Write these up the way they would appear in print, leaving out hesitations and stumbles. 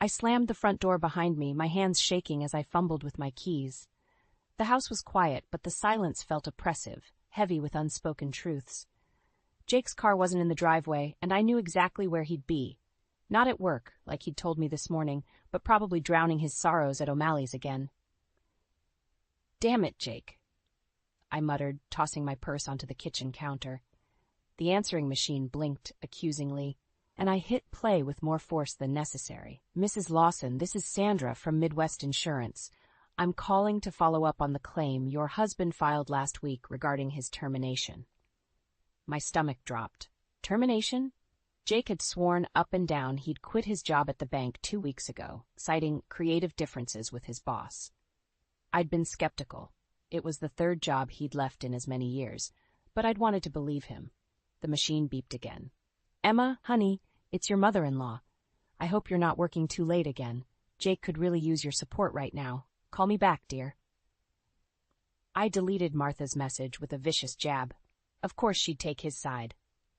I slammed the front door behind me, my hands shaking as I fumbled with my keys. The house was quiet, but the silence felt oppressive, heavy with unspoken truths. Jake's car wasn't in the driveway, and I knew exactly where he'd be. Not at work, like he'd told me this morning, but probably drowning his sorrows at O'Malley's again. "Damn it, Jake," I muttered, tossing my purse onto the kitchen counter. The answering machine blinked accusingly, and I hit play with more force than necessary. "Mrs. Lawson, this is Sandra from Midwest Insurance. I'm calling to follow up on the claim your husband filed last week regarding his termination." My stomach dropped. Termination? Jake had sworn up and down he'd quit his job at the bank 2 weeks ago, citing creative differences with his boss. I'd been skeptical. It was the 3rd job he'd left in as many years, but I'd wanted to believe him. The machine beeped again. "Emma, honey, it's your mother-in-law. I hope you're not working too late again. Jake could really use your support right now. Call me back, dear." I deleted Martha's message with a vicious jab. Of course she'd take his side.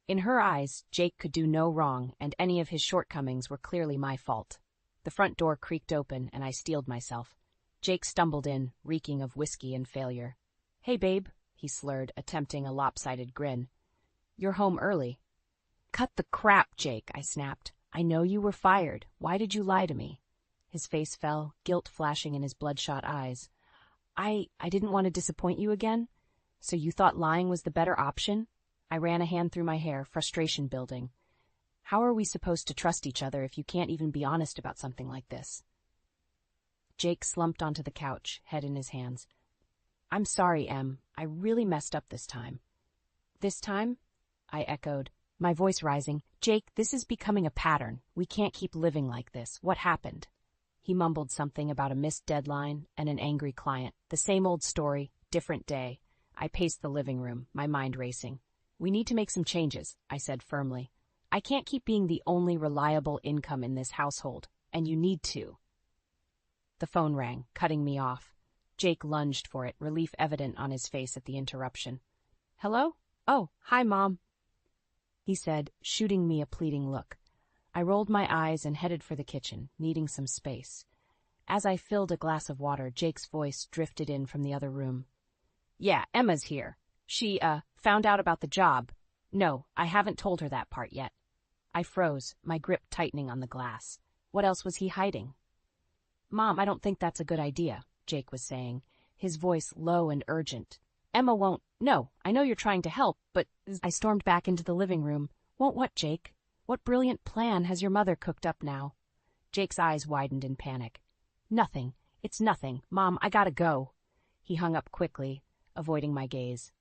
In her eyes, Jake could do no wrong, and any of his shortcomings were clearly my fault. The front door creaked open, and I steeled myself. Jake stumbled in, reeking of whiskey and failure. "Hey, babe," he slurred, attempting a lopsided grin. "You're home early." "Cut the crap, Jake," I snapped. "I know you were fired. Why did you lie to me?" His face fell, guilt flashing in his bloodshot eyes. I didn't want to disappoint you again? So you thought lying was the better option?" I ran a hand through my hair, frustration building. How are we supposed to trust each other if you can't even be honest about something like this? Jake slumped onto the couch, head in his hands. "I'm sorry, Em. I really messed up this time." "This time?" I echoed, my voice rising. "Jake, this is becoming a pattern. We can't keep living like this. What happened?" He mumbled something about a missed deadline and an angry client. The same old story, different day. I paced the living room, my mind racing. "We need to make some changes," I said firmly. "I can't keep being the only reliable income in this household, and you need to." The phone rang, cutting me off. Jake lunged for it, relief evident on his face at the interruption. "Hello? Oh, hi, Mom," he said, shooting me a pleading look. I rolled my eyes and headed for the kitchen, needing some space. As I filled a glass of water, Jake's voice drifted in from the other room. "Yeah, Emma's here. She, found out about the job. No, I haven't told her that part yet." I froze, my grip tightening on the glass. What else was he hiding? "Mom, I don't think that's a good idea," Jake was saying, his voice low and urgent. "Emma won't—" "No, I know you're trying to help, but—" I stormed back into the living room. "Won't what, Jake? What brilliant plan has your mother cooked up now?" Jake's eyes widened in panic. "Nothing. It's nothing. Mom, I gotta go." He hung up quickly, avoiding my gaze.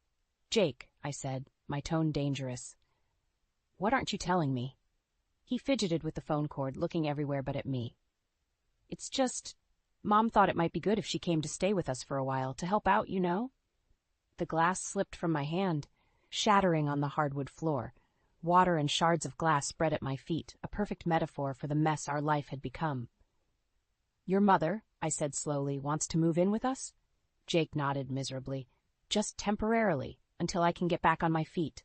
"Jake," I said, my tone dangerous. "What aren't you telling me?" He fidgeted with the phone cord, looking everywhere but at me. "It's just, Mom thought it might be good if she came to stay with us for a while, to help out, you know?" The glass slipped from my hand, shattering on the hardwood floor. Water and shards of glass spread at my feet, a perfect metaphor for the mess our life had become. "Your mother," I said slowly, "wants to move in with us?" Jake nodded miserably. "Just temporarily, until I can get back on my feet."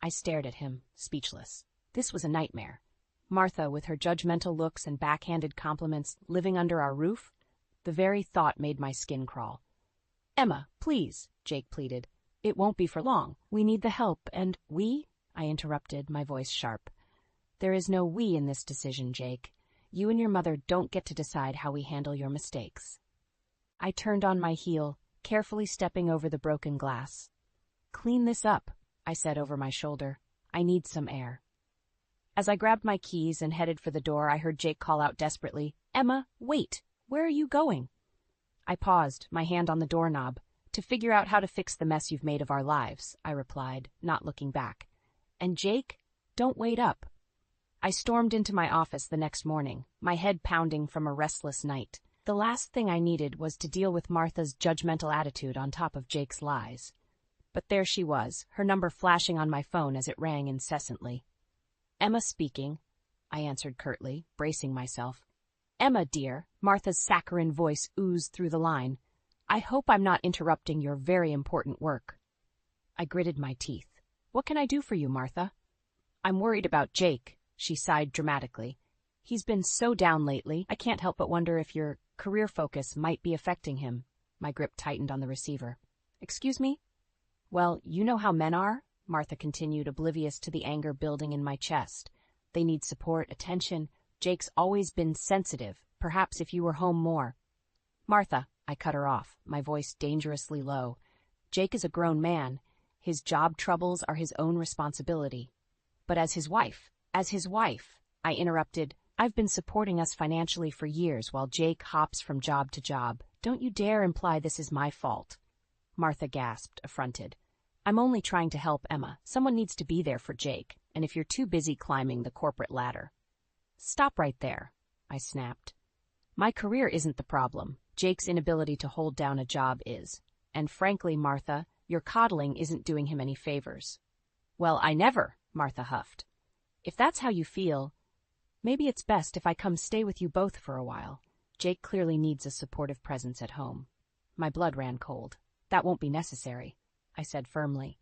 I stared at him, speechless. This was a nightmare. Martha, with her judgmental looks and backhanded compliments, living under our roof? The very thought made my skin crawl. "Emma, please," Jake pleaded. "It won't be for long. We need the help, and—" "We?" I interrupted, my voice sharp. "There is no we in this decision, Jake. You and your mother don't get to decide how we handle your mistakes." I turned on my heel, carefully stepping over the broken glass. "Clean this up," I said over my shoulder. "I need some air." As I grabbed my keys and headed for the door, I heard Jake call out desperately, "Emma, wait! Where are you going?" I paused, my hand on the doorknob. "To figure out how to fix the mess you've made of our lives," I replied, not looking back. "And Jake, don't wait up." I stormed into my office the next morning, my head pounding from a restless night. The last thing I needed was to deal with Martha's judgmental attitude on top of Jake's lies. But there she was, her number flashing on my phone as it rang incessantly. "Emma speaking," I answered curtly, bracing myself. "Emma, dear," Martha's saccharine voice oozed through the line. "I hope I'm not interrupting your very important work." I gritted my teeth. "What can I do for you, Martha?" "I'm worried about Jake," she sighed dramatically. He's been so down lately, I can't help but wonder if your career focus might be affecting him. My grip tightened on the receiver. Excuse me? Well, you know how men are, Martha continued, oblivious to the anger building in my chest. They need support, attention. Jake's always been sensitive. Perhaps if you were home more. Martha, I cut her off, my voice dangerously low. Jake is a grown man. His job troubles are his own responsibility. But as his wife, I interrupted, I've been supporting us financially for years while Jake hops from job to job. Don't you dare imply this is my fault. Martha gasped, affronted. I'm only trying to help Emma. Someone needs to be there for Jake, and if you're too busy climbing the corporate ladder. Stop right there, I snapped. My career isn't the problem. Jake's inability to hold down a job is. And frankly, Martha, your coddling isn't doing him any favors. Well, I never, Martha huffed. If that's how you feel, maybe it's best if I come stay with you both for a while. Jake clearly needs a supportive presence at home. My blood ran cold. That won't be necessary, I said firmly.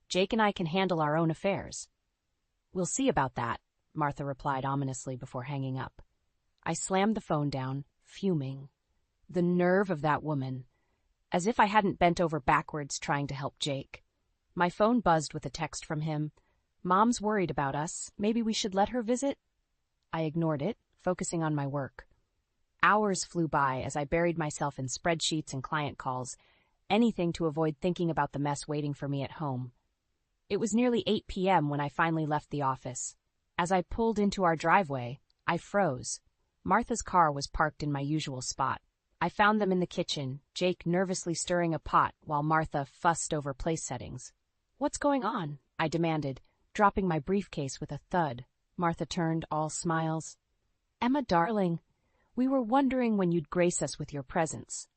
Jake and I can handle our own affairs. We'll see about that, Martha replied ominously before hanging up. I slammed the phone down, fuming. The nerve of that woman. As if I hadn't bent over backwards trying to help Jake. My phone buzzed with a text from him. Mom's worried about us. Maybe we should let her visit? I ignored it, focusing on my work. Hours flew by as I buried myself in spreadsheets and client calls, anything to avoid thinking about the mess waiting for me at home. It was nearly 8 p.m. when I finally left the office. As I pulled into our driveway, I froze. Martha's car was parked in my usual spot. I found them in the kitchen, Jake nervously stirring a pot while Martha fussed over place settings. What's going on? I demanded, dropping my briefcase with a thud. Martha turned, all smiles. Emma, darling, we were wondering when you'd grace us with your presence.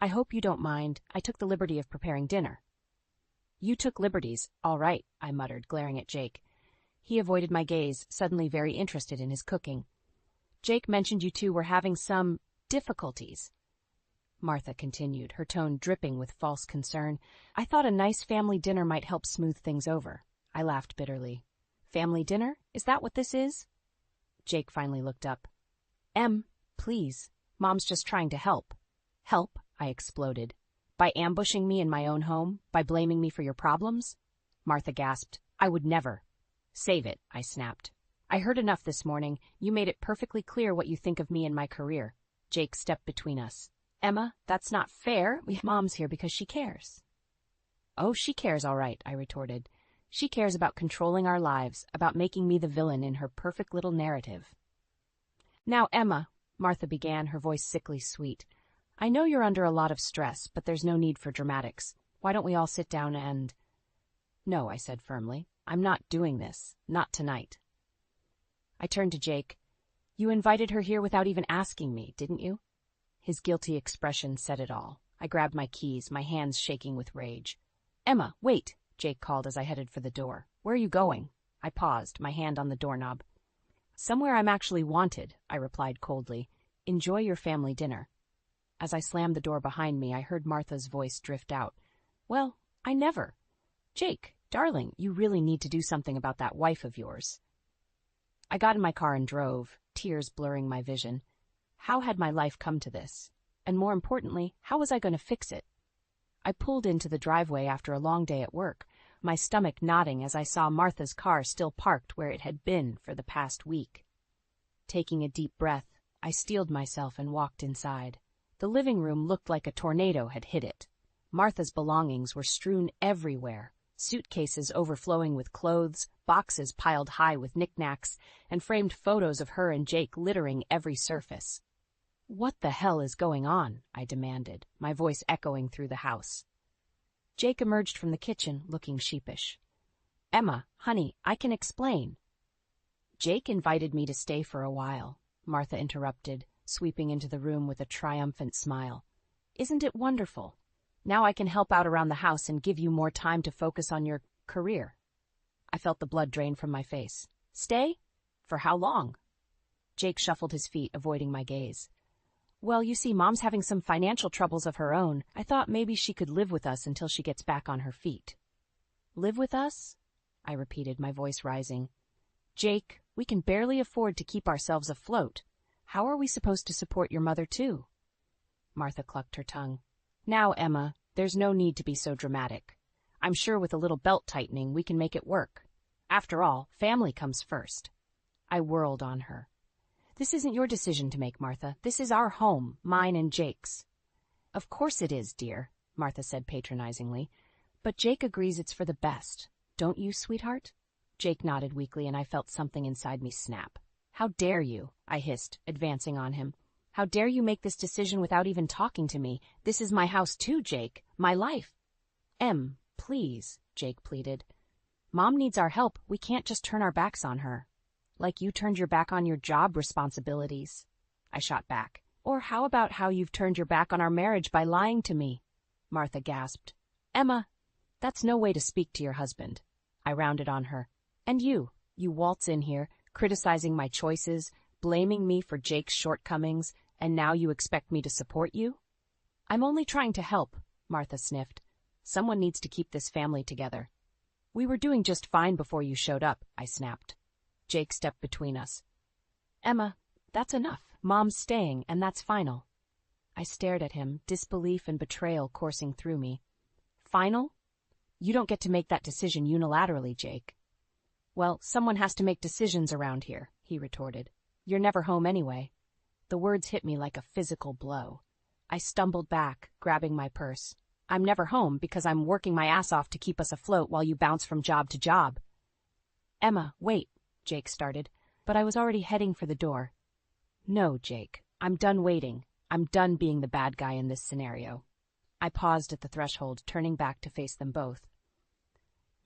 I hope you don't mind. I took the liberty of preparing dinner. You took liberties, all right, I muttered, glaring at Jake. He avoided my gaze, suddenly very interested in his cooking. Jake mentioned you two were having some difficulties. Martha continued, her tone dripping with false concern. I thought a nice family dinner might help smooth things over. I laughed bitterly. Family dinner? Is that what this is? Jake finally looked up. Please. Mom's just trying to help. Help? I exploded. By ambushing me in my own home? By blaming me for your problems? Martha gasped. I would never. Save it, I snapped. I heard enough this morning. You made it perfectly clear what you think of me and my career. Jake stepped between us. Emma, that's not fair. Mom's here because she cares. Oh, she cares all right, I retorted. She cares about controlling our lives, about making me the villain in her perfect little narrative. Now, Emma, Martha began, her voice sickly sweet. I know you're under a lot of stress, but there's no need for dramatics. Why don't we all sit down and... No, I said firmly. I'm not doing this. Not tonight. I turned to Jake. You invited her here without even asking me, didn't you? His guilty expression said it all. I grabbed my keys, my hands shaking with rage. Emma, wait, Jake called as I headed for the door. Where are you going? I paused, my hand on the doorknob. Somewhere I'm actually wanted, I replied coldly. Enjoy your family dinner. As I slammed the door behind me, I heard Martha's voice drift out. Well, I never. Jake, darling, you really need to do something about that wife of yours. I got in my car and drove, tears blurring my vision. How had my life come to this? And more importantly, how was I going to fix it? I pulled into the driveway after a long day at work, my stomach knotting as I saw Martha's car still parked where it had been for the past week. Taking a deep breath, I steeled myself and walked inside. The living room looked like a tornado had hit it. Martha's belongings were strewn everywhere, suitcases overflowing with clothes, boxes piled high with knickknacks, and framed photos of her and Jake littering every surface. What the hell is going on? I demanded, my voice echoing through the house. Jake emerged from the kitchen, looking sheepish. Emma, honey, I can explain. Jake invited me to stay for a while, Martha interrupted, sweeping into the room with a triumphant smile. Isn't it wonderful? Now I can help out around the house and give you more time to focus on your career. I felt the blood drain from my face. Stay? For how long? Jake shuffled his feet, avoiding my gaze. Well, you see, Mom's having some financial troubles of her own. I thought maybe she could live with us until she gets back on her feet. Live with us? I repeated, my voice rising. Jake, We can barely afford to keep ourselves afloat. How are we supposed to support your mother, too? Martha clucked her tongue. Now, Emma, there's no need to be so dramatic. I'm sure with a little belt-tightening we can make it work. After all, family comes first. I whirled on her. This isn't your decision to make, Martha. This is our home, mine and Jake's. Of course it is, dear, Martha said patronizingly. But Jake agrees it's for the best. Don't you, sweetheart? Jake nodded weakly, and I felt something inside me snap. How dare you? I hissed, advancing on him. How dare you make this decision without even talking to me? This is my house too, Jake. My life. Please, Jake pleaded. Mom needs our help. We can't just turn our backs on her. Like you turned your back on your job responsibilities. I shot back. Or how about how you've turned your back on our marriage by lying to me? Martha gasped. Emma, that's no way to speak to your husband. I rounded on her. And you waltz in here, criticizing my choices, blaming me for Jake's shortcomings, and now you expect me to support you? I'm only trying to help, Martha sniffed. Someone needs to keep this family together. We were doing just fine before you showed up, I snapped. Jake stepped between us. Emma, that's enough. Mom's staying, and that's final. I stared at him, disbelief and betrayal coursing through me. Final? You don't get to make that decision unilaterally, Jake. Well, someone has to make decisions around here, he retorted. You're never home anyway. The words hit me like a physical blow. I stumbled back, grabbing my purse. I'm never home because I'm working my ass off to keep us afloat while you bounce from job to job. Emma, wait, Jake started, but I was already heading for the door. No, Jake, I'm done waiting. I'm done being the bad guy in this scenario. I paused at the threshold, turning back to face them both.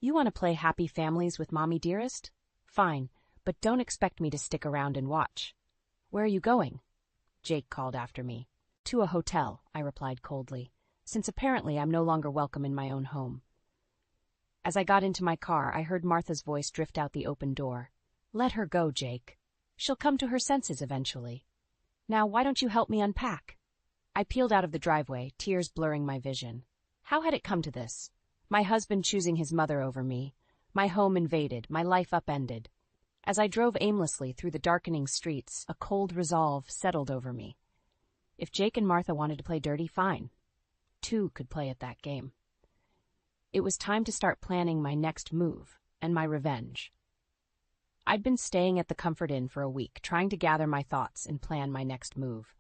You want to play happy families with Mommy Dearest? Fine, but don't expect me to stick around and watch. Where are you going? Jake called after me. To a hotel, I replied coldly, since apparently I'm no longer welcome in my own home. As I got into my car, I heard Martha's voice drift out the open door. Let her go, Jake. She'll come to her senses eventually. Now, why don't you help me unpack? I peeled out of the driveway, tears blurring my vision. How had it come to this? My husband choosing his mother over me, my home invaded, my life upended. As I drove aimlessly through the darkening streets, a cold resolve settled over me. If Jake and Martha wanted to play dirty, fine. Two could play at that game. It was time to start planning my next move and my revenge. I'd been staying at the Comfort Inn for a week, trying to gather my thoughts and plan my next move.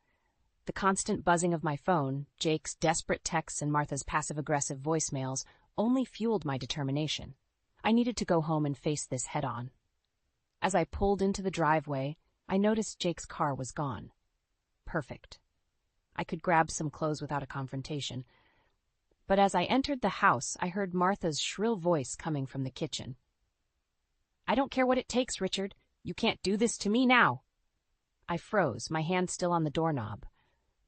The constant buzzing of my phone, Jake's desperate texts and Martha's passive-aggressive voicemails only fueled my determination. I needed to go home and face this head-on. As I pulled into the driveway, I noticed Jake's car was gone. Perfect. I could grab some clothes without a confrontation. But as I entered the house, I heard Martha's shrill voice coming from the kitchen. I don't care what it takes, Richard. You can't do this to me now. I froze, my hand still on the doorknob.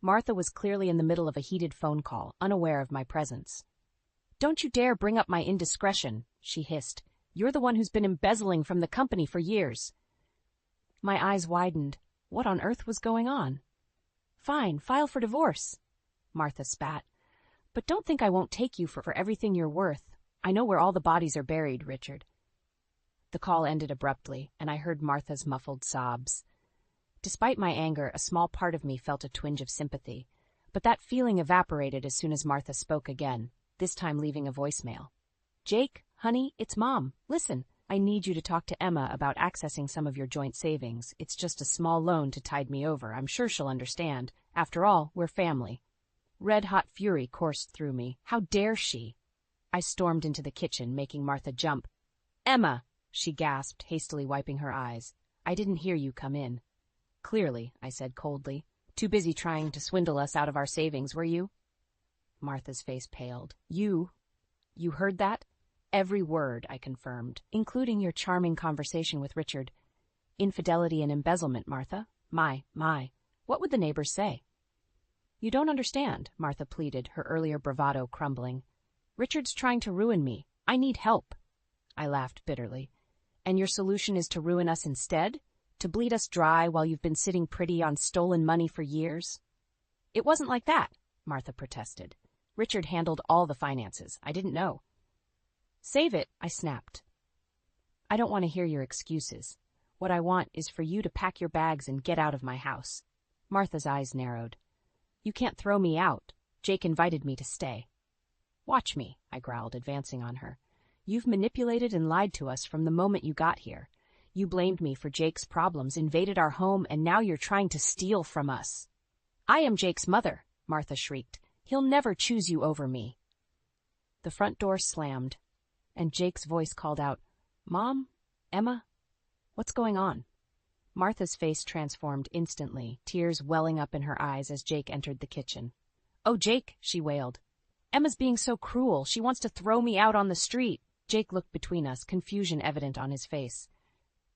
Martha was clearly in the middle of a heated phone call, unaware of my presence. Don't you dare bring up my indiscretion, she hissed. You're the one who's been embezzling from the company for years. My eyes widened. What on earth was going on? Fine, file for divorce, Martha spat. But don't think I won't take you for everything you're worth. I know where all the bodies are buried, Richard. The call ended abruptly, and I heard Martha's muffled sobs. Despite my anger, a small part of me felt a twinge of sympathy, but that feeling evaporated as soon as Martha spoke again, this time leaving a voicemail. Jake, honey, it's Mom. Listen, I need you to talk to Emma about accessing some of your joint savings. It's just a small loan to tide me over. I'm sure she'll understand. After all, we're family. Red-hot fury coursed through me. How dare she? I stormed into the kitchen, making Martha jump. Emma, she gasped, hastily wiping her eyes. I didn't hear you come in. Clearly, I said coldly. Too busy trying to swindle us out of our savings, were you? Martha's face paled. You heard that? Every word, I confirmed, including your charming conversation with Richard. Infidelity and embezzlement, Martha. My, what would the neighbors say? You don't understand, Martha pleaded, her earlier bravado crumbling. Richard's trying to ruin me. I need help. I laughed bitterly. And your solution is to ruin us instead? To bleed us dry while you've been sitting pretty on stolen money for years? It wasn't like that, Martha protested. Richard handled all the finances. I didn't know. Save it, I snapped. I don't want to hear your excuses. What I want is for you to pack your bags and get out of my house. Martha's eyes narrowed. You can't throw me out. Jake invited me to stay. Watch me, I growled, advancing on her. You've manipulated and lied to us from the moment you got here. You blamed me for Jake's problems, invaded our home, and now you're trying to steal from us. I am Jake's mother, Martha shrieked. He'll never choose you over me. The front door slammed, and Jake's voice called out, Mom? Emma? What's going on? Martha's face transformed instantly, tears welling up in her eyes as Jake entered the kitchen. Oh, Jake, she wailed. Emma's being so cruel. She wants to throw me out on the street. Jake looked between us, confusion evident on his face.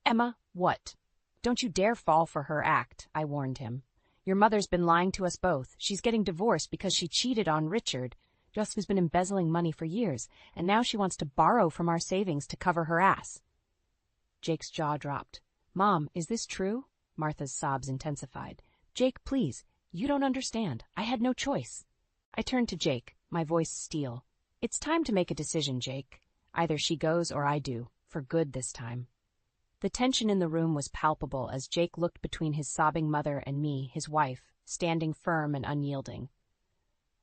Emma, what? Don't you dare fall for her act, I warned him. Your mother's been lying to us both. She's getting divorced because she cheated on Richard, just who's been embezzling money for years, and now she wants to borrow from our savings to cover her ass. Jake's jaw dropped. Mom, is this true? Martha's sobs intensified. Jake, please, you don't understand. I had no choice. I turned to Jake, my voice steel. It's time to make a decision, Jake. Either she goes or I do, for good this time. The tension in the room was palpable as Jake looked between his sobbing mother and me, his wife, standing firm and unyielding.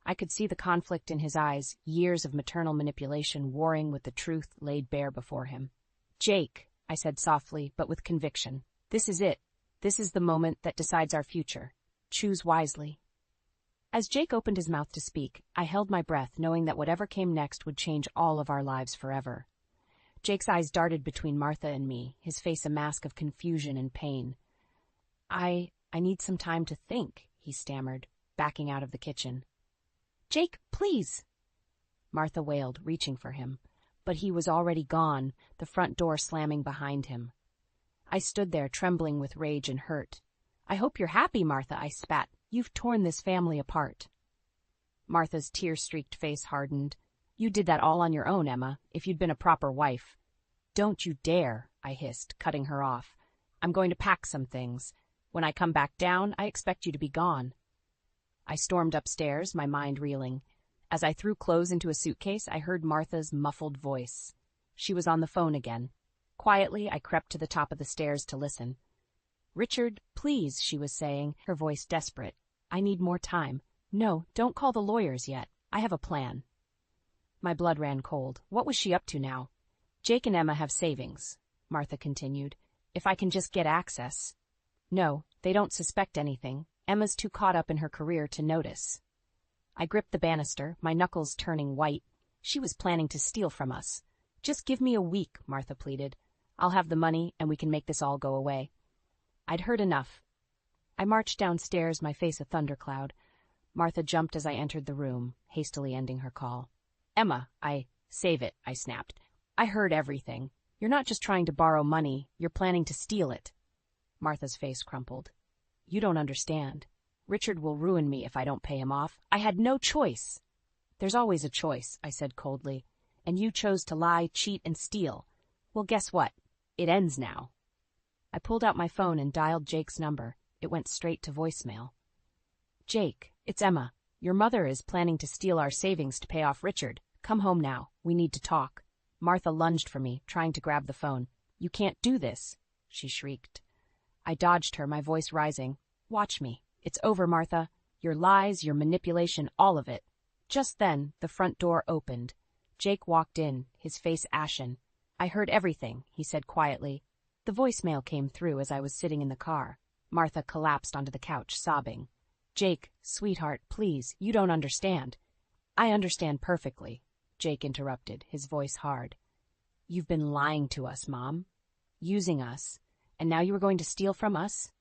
I could see the conflict in his eyes, years of maternal manipulation warring with the truth laid bare before him. Jake, I said softly, but with conviction, this is it. This is the moment that decides our future. Choose wisely. As Jake opened his mouth to speak, I held my breath, knowing that whatever came next would change all of our lives forever. Jake's eyes darted between Martha and me, his face a mask of confusion and pain. I need some time to think, he stammered, backing out of the kitchen. Jake, please! Martha wailed, reaching for him. But he was already gone, the front door slamming behind him. I stood there, trembling with rage and hurt. I hope you're happy, Martha, I spat. You've torn this family apart. Martha's tear-streaked face hardened. You did that all on your own, Emma, if you'd been a proper wife. Don't you dare, I hissed, cutting her off. I'm going to pack some things. When I come back down, I expect you to be gone. I stormed upstairs, my mind reeling. As I threw clothes into a suitcase, I heard Martha's muffled voice. She was on the phone again. Quietly, I crept to the top of the stairs to listen. Richard, please, she was saying, her voice desperate. I need more time. No, don't call the lawyers yet. I have a plan. My blood ran cold. What was she up to now? Jake and Emma have savings, Martha continued. If I can just get access. No, they don't suspect anything. Emma's too caught up in her career to notice. I gripped the banister, my knuckles turning white. She was planning to steal from us. Just give me a week, Martha pleaded. I'll have the money, and we can make this all go away. I'd heard enough. I marched downstairs, my face a thundercloud. Martha jumped as I entered the room, hastily ending her call. Emma, save it, I snapped. I heard everything. You're not just trying to borrow money, you're planning to steal it. Martha's face crumpled. You don't understand. Richard will ruin me if I don't pay him off. I had no choice. There's always a choice, I said coldly. And you chose to lie, cheat, and steal. Well, guess what? It ends now. I pulled out my phone and dialed Jake's number. It went straight to voicemail. Jake, it's Emma. Your mother is planning to steal our savings to pay off Richard. Come home now. We need to talk. Martha lunged for me, trying to grab the phone. You can't do this, she shrieked. I dodged her, my voice rising. Watch me. It's over, Martha. Your lies, your manipulation, all of it. Just then, the front door opened. Jake walked in, his face ashen. I heard everything, he said quietly. The voicemail came through as I was sitting in the car. Martha collapsed onto the couch, sobbing. Jake, sweetheart, please, you don't understand. I understand perfectly, Jake interrupted, his voice hard. You've been lying to us, Mom. Using us. And now you are going to steal from us?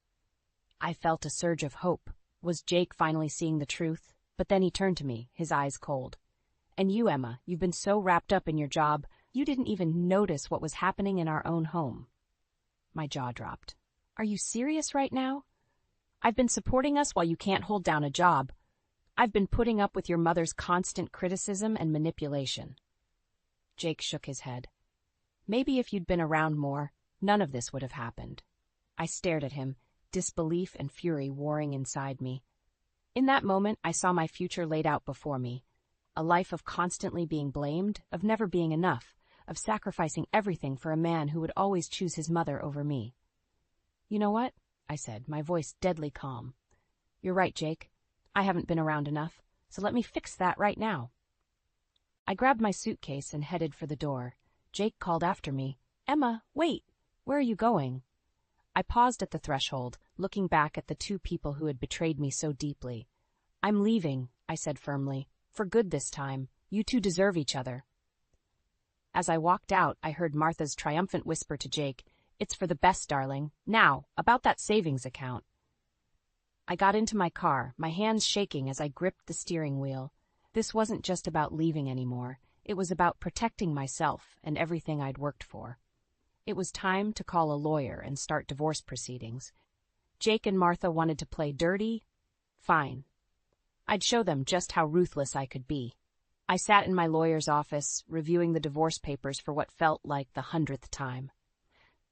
I felt a surge of hope. Was Jake finally seeing the truth? But then he turned to me, his eyes cold. And you, Emma, you've been so wrapped up in your job, you didn't even notice what was happening in our own home. My jaw dropped. Are you serious right now? I've been supporting us while you can't hold down a job. I've been putting up with your mother's constant criticism and manipulation. Jake shook his head. Maybe if you'd been around more, none of this would have happened. I stared at him, disbelief and fury warring inside me. In that moment, I saw my future laid out before me. A life of constantly being blamed, of never being enough, of sacrificing everything for a man who would always choose his mother over me. You know what? I said, my voice deadly calm. You're right, Jake. I haven't been around enough, so let me fix that right now. I grabbed my suitcase and headed for the door. Jake called after me. Emma, wait! Where are you going? I paused at the threshold, looking back at the two people who had betrayed me so deeply. I'm leaving, I said firmly. For good this time. You two deserve each other. As I walked out, I heard Martha's triumphant whisper to Jake, It's for the best, darling. Now, about that savings account. I got into my car, my hands shaking as I gripped the steering wheel. This wasn't just about leaving anymore. It was about protecting myself and everything I'd worked for. It was time to call a lawyer and start divorce proceedings. Jake and Martha wanted to play dirty? Fine. I'd show them just how ruthless I could be. I sat in my lawyer's office, reviewing the divorce papers for what felt like the 100th time.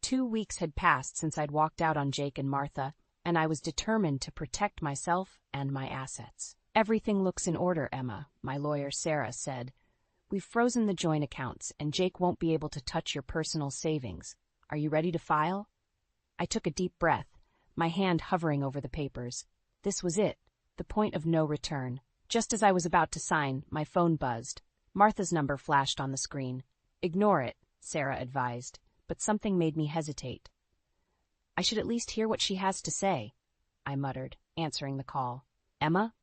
2 weeks had passed since I'd walked out on Jake and Martha, and I was determined to protect myself and my assets. Everything looks in order, Emma, my lawyer Sarah said. We've frozen the joint accounts, and Jake won't be able to touch your personal savings. Are you ready to file? I took a deep breath, my hand hovering over the papers. This was it, the point of no return. Just as I was about to sign, my phone buzzed. Martha's number flashed on the screen. Ignore it, Sarah advised, but something made me hesitate. I should at least hear what she has to say, I muttered, answering the call. Emma?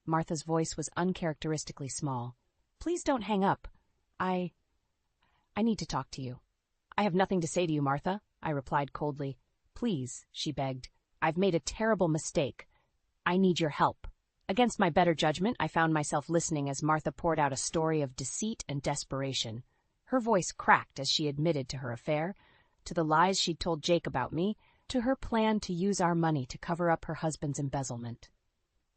Martha's voice was uncharacteristically small. Please don't hang up. I need to talk to you. I have nothing to say to you, Martha, I replied coldly. Please, she begged. I've made a terrible mistake. I need your help. Against my better judgment, I found myself listening as Martha poured out a story of deceit and desperation. Her voice cracked as she admitted to her affair, to the lies she'd told Jake about me, to her plan to use our money to cover up her husband's embezzlement.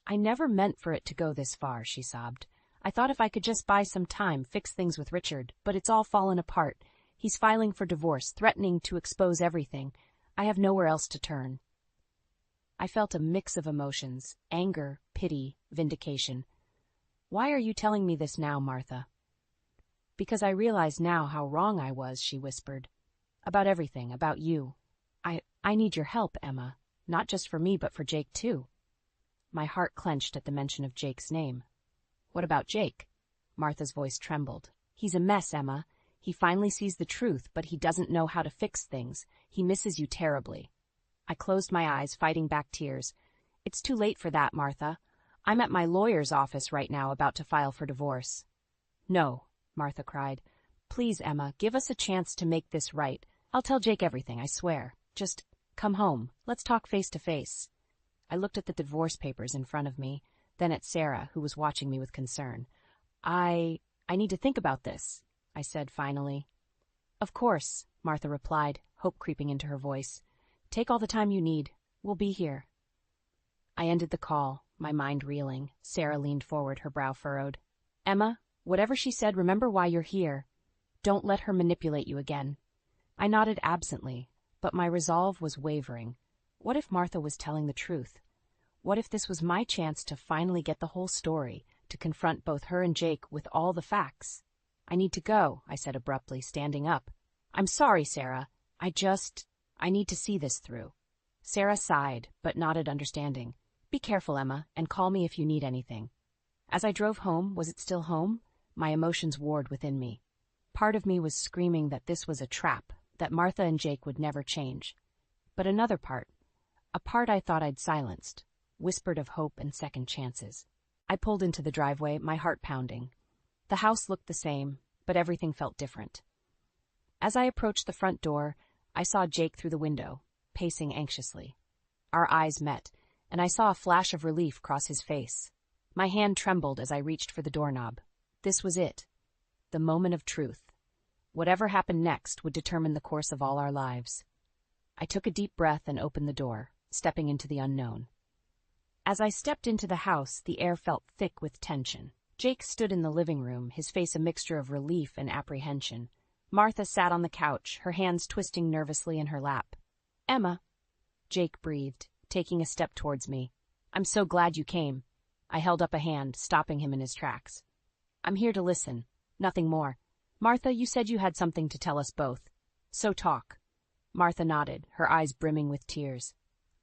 I never meant for it to go this far, she sobbed. I thought if I could just buy some time, fix things with Richard, but it's all fallen apart. He's filing for divorce, threatening to expose everything. I have nowhere else to turn. I felt a mix of emotions, anger, pity, vindication. Why are you telling me this now, Martha? Because I realize now how wrong I was, she whispered. About everything, about you. I need your help, Emma. Not just for me, but for Jake, too. My heart clenched at the mention of Jake's name. What about Jake? Martha's voice trembled. He's a mess, Emma. He finally sees the truth, but he doesn't know how to fix things. He misses you terribly. I closed my eyes, fighting back tears. It's too late for that, Martha. I'm at my lawyer's office right now, about to file for divorce. No, Martha cried. Please, Emma, give us a chance to make this right. I'll tell Jake everything, I swear. Just come home. Let's talk face to face. I looked at the divorce papers in front of me, then at Sarah, who was watching me with concern. I need to think about this, I said finally. Of course, Martha replied, hope creeping into her voice. Take all the time you need. We'll be here. I ended the call, my mind reeling. Sarah leaned forward, her brow furrowed. Emma, whatever she said, remember why you're here. Don't let her manipulate you again. I nodded absently, but my resolve was wavering. What if Martha was telling the truth? What if this was my chance to finally get the whole story, to confront both her and Jake with all the facts? I need to go, I said abruptly, standing up. I'm sorry, Sarah. I need to see this through. Sarah sighed, but nodded understanding. Be careful, Emma, and call me if you need anything. As I drove home, was it still home? My emotions warred within me. Part of me was screaming that this was a trap, that Martha and Jake would never change. But another part, a part I thought I'd silenced, whispered of hope and second chances. I pulled into the driveway, my heart pounding. The house looked the same, but everything felt different. As I approached the front door, I saw Jake through the window, pacing anxiously. Our eyes met, and I saw a flash of relief cross his face. My hand trembled as I reached for the doorknob. This was it, the moment of truth. Whatever happened next would determine the course of all our lives. I took a deep breath and opened the door, stepping into the unknown. As I stepped into the house, the air felt thick with tension. Jake stood in the living room, his face a mixture of relief and apprehension. Martha sat on the couch, her hands twisting nervously in her lap. Emma, Jake breathed, taking a step towards me. I'm so glad you came. I held up a hand, stopping him in his tracks. I'm here to listen, nothing more. Martha, you said you had something to tell us both. So talk. Martha nodded, her eyes brimming with tears.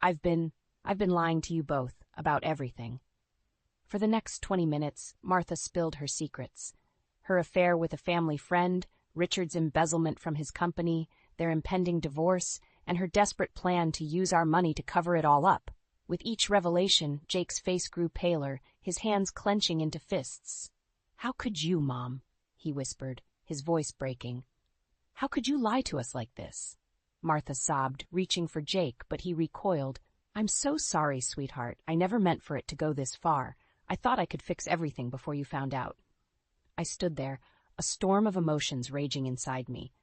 I've been lying to you both about everything. For the next 20 minutes, Martha spilled her secrets. Her affair with a family friend, Richard's embezzlement from his company, their impending divorce, and her desperate plan to use our money to cover it all up. With each revelation, Jake's face grew paler, his hands clenching into fists. "How could you, Mom?" he whispered, his voice breaking. "How could you lie to us like this?" Martha sobbed, reaching for Jake, but he recoiled. "I'm so sorry, sweetheart. I never meant for it to go this far. I thought I could fix everything before you found out." I stood there, a storm of emotions raging inside me.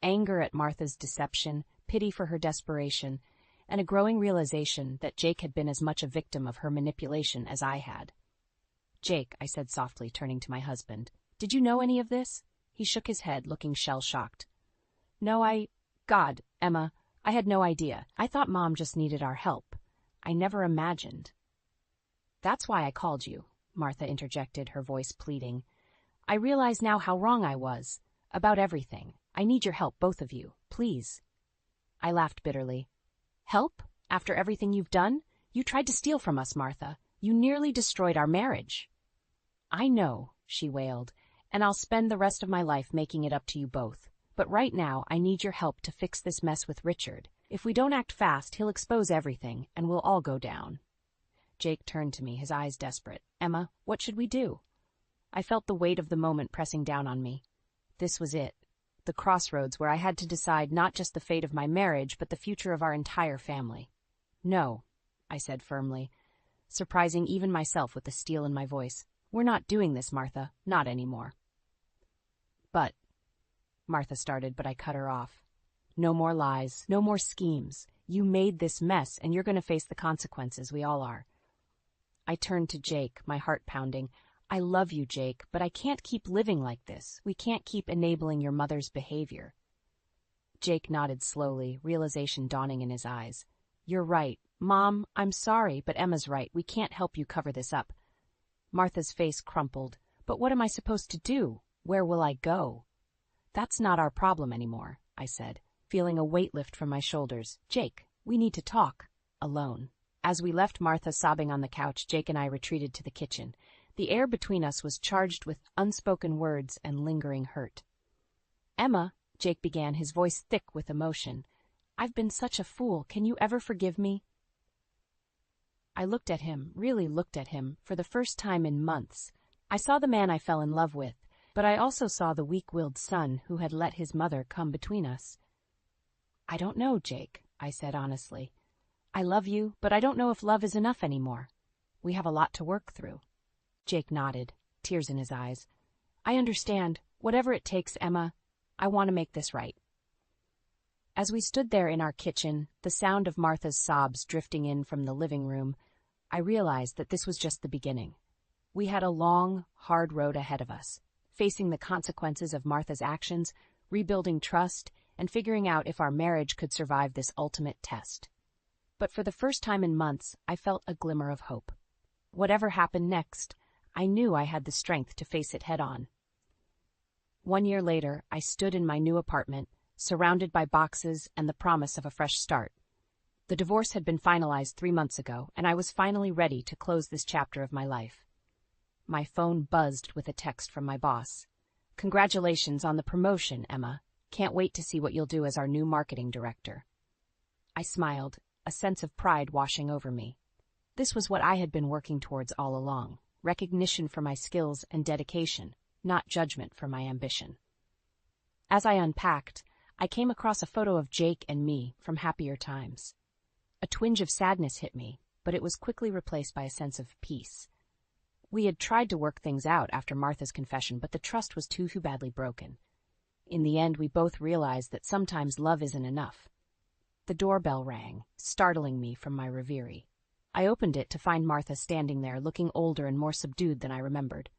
Anger at Martha's deception, pity for her desperation, and a growing realization that Jake had been as much a victim of her manipulation as I had. "Jake," I said softly, turning to my husband, "did you know any of this?" He shook his head, looking shell-shocked. "No, God, Emma, I had no idea. I thought Mom just needed our help. I never imagined." "That's why I called you," Martha interjected, her voice pleading. "I realize now how wrong I was. About everything. I need your help, both of you. Please." I laughed bitterly. "Help? After everything you've done? You tried to steal from us, Martha. You nearly destroyed our marriage." "I know," she wailed, "and I'll spend the rest of my life making it up to you both. But right now, I need your help to fix this mess with Richard. If we don't act fast, he'll expose everything, and we'll all go down." Jake turned to me, his eyes desperate. "Emma, what should we do?" I felt the weight of the moment pressing down on me. This was it. The crossroads where I had to decide not just the fate of my marriage, but the future of our entire family. "No," I said firmly, surprising even myself with the steel in my voice. "We're not doing this, Martha. Not anymore." "But," Martha started, but I cut her off. "No more lies, no more schemes. You made this mess, and you're going to face the consequences. We all are." I turned to Jake, my heart pounding. "I love you, Jake, but I can't keep living like this. We can't keep enabling your mother's behavior." Jake nodded slowly, realization dawning in his eyes. "You're right. Mom, I'm sorry, but Emma's right. We can't help you cover this up." Martha's face crumpled. "But what am I supposed to do? Where will I go?" "That's not our problem anymore," I said, feeling a weight lift from my shoulders. "Jake, we need to talk. Alone." As we left Martha sobbing on the couch, Jake and I retreated to the kitchen. The air between us was charged with unspoken words and lingering hurt. "Emma," Jake began, his voice thick with emotion, "I've been such a fool. Can you ever forgive me?" I looked at him, really looked at him, for the first time in months. I saw the man I fell in love with, but I also saw the weak-willed son who had let his mother come between us. "I don't know, Jake," I said honestly. "I love you, but I don't know if love is enough anymore. We have a lot to work through." Jake nodded, tears in his eyes. "I understand. Whatever it takes, Emma. I want to make this right." As we stood there in our kitchen, the sound of Martha's sobs drifting in from the living room, I realized that this was just the beginning. We had a long, hard road ahead of us, facing the consequences of Martha's actions, rebuilding trust, and figuring out if our marriage could survive this ultimate test. But for the first time in months, I felt a glimmer of hope. Whatever happened next, I knew I had the strength to face it head-on. 1 year later, I stood in my new apartment, surrounded by boxes and the promise of a fresh start. The divorce had been finalized 3 months ago, and I was finally ready to close this chapter of my life. My phone buzzed with a text from my boss. "Congratulations on the promotion, Emma. Can't wait to see what you'll do as our new marketing director." I smiled, a sense of pride washing over me. This was what I had been working towards all along. Recognition for my skills and dedication, not judgment for my ambition. As I unpacked, I came across a photo of Jake and me from happier times. A twinge of sadness hit me, but it was quickly replaced by a sense of peace. We had tried to work things out after Martha's confession, but the trust was too badly broken. In the end, we both realized that sometimes love isn't enough. The doorbell rang, startling me from my reverie. I opened it to find Martha standing there, looking older and more subdued than I remembered.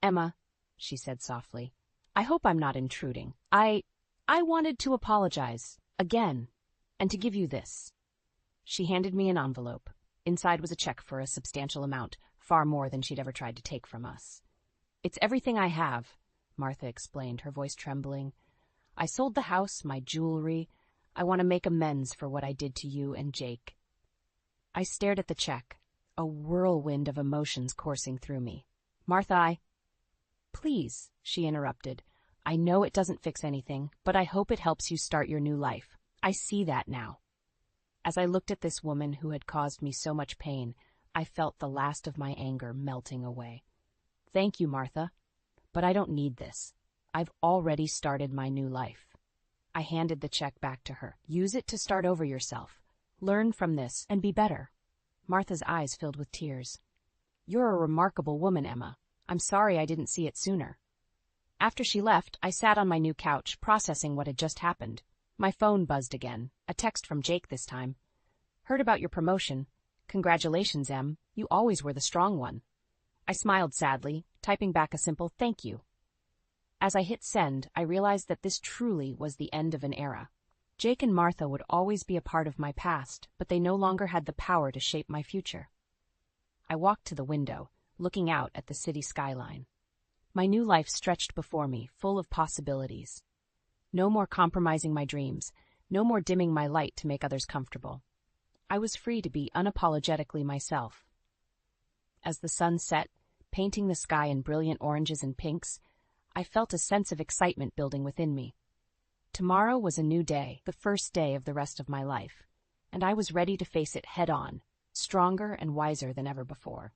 "Emma," she said softly, "I hope I'm not intruding. I wanted to apologize, again, and to give you this." She handed me an envelope. Inside was a check for a substantial amount, far more than she'd ever tried to take from us. "It's everything I have," Martha explained, her voice trembling. "I sold the house, my jewelry. I want to make amends for what I did to you and Jake." I stared at the check, a whirlwind of emotions coursing through me. "Martha, Please," she interrupted. "I know it doesn't fix anything, but I hope it helps you start your new life. I see that now." As I looked at this woman who had caused me so much pain, I felt the last of my anger melting away. "Thank you, Martha, but I don't need this. I've already started my new life." I handed the check back to her. "Use it to start over yourself. Learn from this and be better." Martha's eyes filled with tears. "You're a remarkable woman, Emma. I'm sorry I didn't see it sooner." After she left, I sat on my new couch, processing what had just happened. My phone buzzed again, a text from Jake this time. "Heard about your promotion. Congratulations, Em. You always were the strong one." I smiled sadly, typing back a simple "thank you." As I hit send, I realized that this truly was the end of an era. Jake and Martha would always be a part of my past, but they no longer had the power to shape my future. I walked to the window, looking out at the city skyline. My new life stretched before me, full of possibilities. No more compromising my dreams, no more dimming my light to make others comfortable. I was free to be unapologetically myself. As the sun set, painting the sky in brilliant oranges and pinks, I felt a sense of excitement building within me. Tomorrow was a new day, the first day of the rest of my life, and I was ready to face it head-on, stronger and wiser than ever before.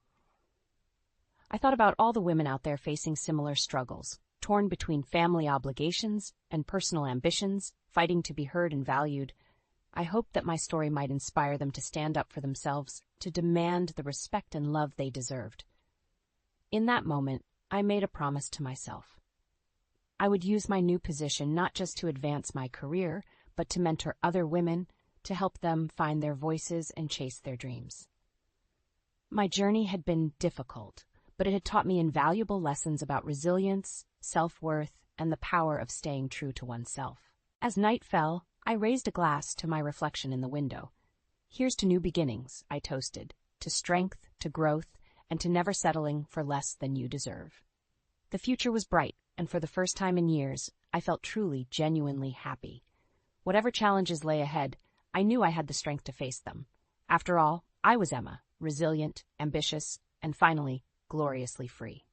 I thought about all the women out there facing similar struggles, torn between family obligations and personal ambitions, fighting to be heard and valued. I hoped that my story might inspire them to stand up for themselves, to demand the respect and love they deserved. In that moment, I made a promise to myself. I would use my new position not just to advance my career, but to mentor other women, to help them find their voices and chase their dreams. My journey had been difficult, but it had taught me invaluable lessons about resilience, self-worth, and the power of staying true to oneself. As night fell, I raised a glass to my reflection in the window. "Here's to new beginnings," I toasted, "to strength, to growth, and to never settling for less than you deserve." The future was bright, and for the first time in years, I felt truly, genuinely happy. Whatever challenges lay ahead, I knew I had the strength to face them. After all, I was Emma, resilient, ambitious, and finally, gloriously free.